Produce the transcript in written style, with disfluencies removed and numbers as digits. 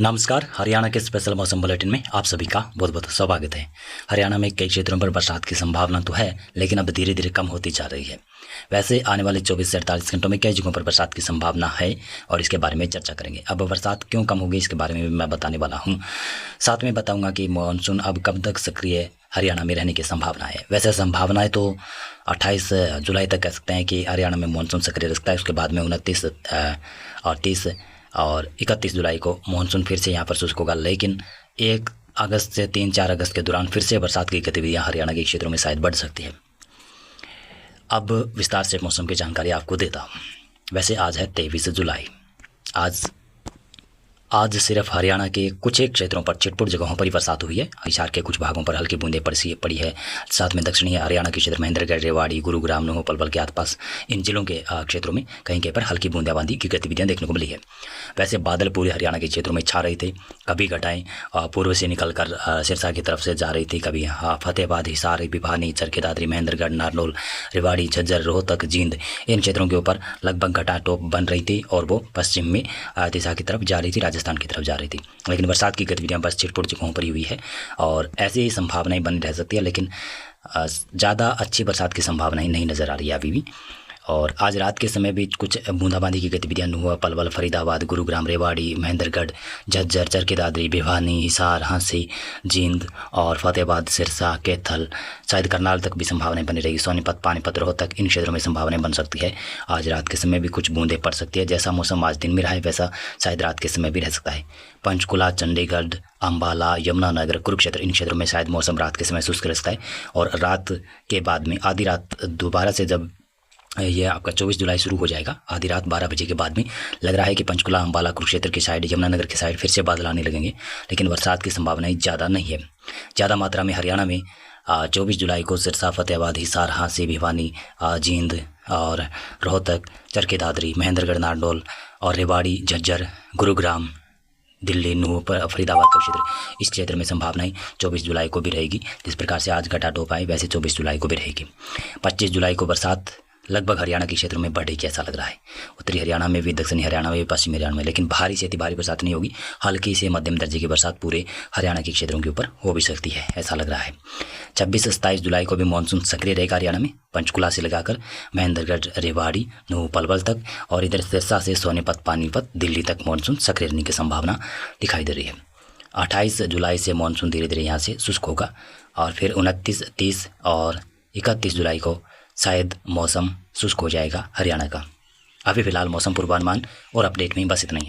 नमस्कार। हरियाणा के स्पेशल मौसम बुलेटिन में आप सभी का बहुत बहुत स्वागत है। हरियाणा में कई क्षेत्रों पर बरसात की संभावना तो है, लेकिन अब धीरे धीरे कम होती जा रही है। वैसे आने वाले 24 से 48 घंटों में कई जगहों पर बरसात की संभावना है और इसके बारे में चर्चा करेंगे। अब बरसात क्यों कम होगी इसके बारे में भी मैं बताने वाला हूँ। साथ में बताऊँगा कि मानसून अब कब तक सक्रिय हरियाणा में रहने की संभावना है। वैसे संभावनाएँ तो 28 जुलाई तक कह सकते हैं कि हरियाणा में मानसून सक्रिय रखता है। उसके बाद में 29 और 30 और 31 जुलाई को मानसून फिर से यहाँ पर शुष्क होगा, लेकिन 1 अगस्त से 3-4 अगस्त के दौरान फिर से बरसात की गतिविधियाँ हरियाणा के क्षेत्रों में शायद बढ़ सकती है। अब विस्तार से मौसम की जानकारी आपको देता हूँ। वैसे आज है 23 जुलाई। आज सिर्फ हरियाणा के कुछ एक क्षेत्रों पर छिटपुट जगहों पर ही बरसात हुई है। हिसार के कुछ भागों पर हल्की बूंदें पड़ी है। साथ में दक्षिणी हरियाणा के क्षेत्र महेंद्रगढ़, रेवाड़ी, गुरुग्राम, नुह, पलवल के आसपास इन जिलों के क्षेत्रों में कहीं कहीं पर हल्की बूंदाबांदी की गतिविधियां देखने को मिली है। वैसे बादल पूरे हरियाणा के क्षेत्रों में छा रहे थे। कभी घटाएं पूर्व से निकलकर सिरसा की तरफ से जा रही थी, कभी फतेहाबाद, हिसार, भिवानी, चरखी दादरी, महेंद्रगढ़, नारनौल, रेवाड़ी, झज्जर, रोहतक, जींद इन क्षेत्रों के ऊपर लगभग घटा टोप बन रही थी और वो पश्चिम में दिशा की तरफ जा रही थी, राजस्थान की तरफ जा रही थी। लेकिन बरसात की गतिविधियां बस छिटपुट जगहों पर ही हुई है और ऐसी ही संभावनाएं बनी रह सकती है, लेकिन ज़्यादा अच्छी बरसात की संभावनाएं नहीं नज़र आ रही है अभी भी। और आज रात के समय भी कुछ बूंदाबांदी की गतिविधियां नुआ, पलवल, फरीदाबाद, गुरुग्राम, रेवाड़ी, महेंद्रगढ़, झज्जर, चरखी दादरी, भिवानी, हिसार, हांसी, जींद और फतेहाबाद, सिरसा, कैथल, शायद करनाल तक भी संभावनाएं बनी रहेगी। सोनीपत, पानीपत, रोहतक इन क्षेत्रों में संभावनाएं बन सकती है। आज रात के समय भी कुछ बूंदें पड़ सकती है। जैसा मौसम आज दिन में रहा है वैसा शायद रात के समय भी रह सकता है। पंचकुला, चंडीगढ़, अम्बाला, यमुनानगर, कुरुक्षेत्र इन क्षेत्रों में शायद मौसम रात के समय शुष्क रहता है और रात के बाद में आधी रात दोबारा से जब ये आपका 24 जुलाई शुरू हो जाएगा, आधी रात 12 बजे के बाद में लग रहा है कि पंचकुला, अम्बाला, कुरुक्षेत्र की साइड, यमुनानगर की साइड फिर से बादल आने लगेंगे, लेकिन बरसात की संभावनाएं ज़्यादा नहीं है। ज़्यादा मात्रा में हरियाणा में 24 जुलाई को सिरसा, फतेहाबाद, हिसार, हांसी, भिवानी, जींद और रोहतक, चरखी दादरी, महेंद्रगढ़, नारनौल और रेवाड़ी, झज्जर, गुरुग्राम, दिल्ली, नूह, फरीदाबाद का क्षेत्र, इस क्षेत्र में संभावनाएं 24 जुलाई को भी रहेगी। जिस प्रकार से आज घटा टोप आई वैसे 24 जुलाई को भी रहेगी। 25 जुलाई को बरसात लगभग हरियाणा के क्षेत्रों में बढ़ेगी ऐसा लग रहा है। उत्तरी हरियाणा में भी, दक्षिणी हरियाणा में भी, पश्चिमी हरियाणा में, लेकिन भारी से अति भारी बरसात नहीं होगी। हल्की से मध्यम दर्जे की बरसात पूरे हरियाणा के क्षेत्रों के ऊपर हो भी सकती है ऐसा लग रहा है। 26 से 27 जुलाई को भी मानसून सक्रिय रहेगा हरियाणा में, पंचकुला से लगाकर महेंद्रगढ़, रेवाड़ी, नुह, पलवल तक और इधर सिरसा से सोनीपत, पानीपत, दिल्ली तक मानसून सक्रिय रहने की संभावना दिखाई दे रही है। 28 जुलाई से मानसून धीरे धीरे यहाँ से शुष्क होगा और फिर 29, 30 और 31 जुलाई को शायद मौसम शुष्क हो जाएगा हरियाणा का। अभी फिलहाल मौसम पूर्वानुमान और अपडेट में बस इतना ही।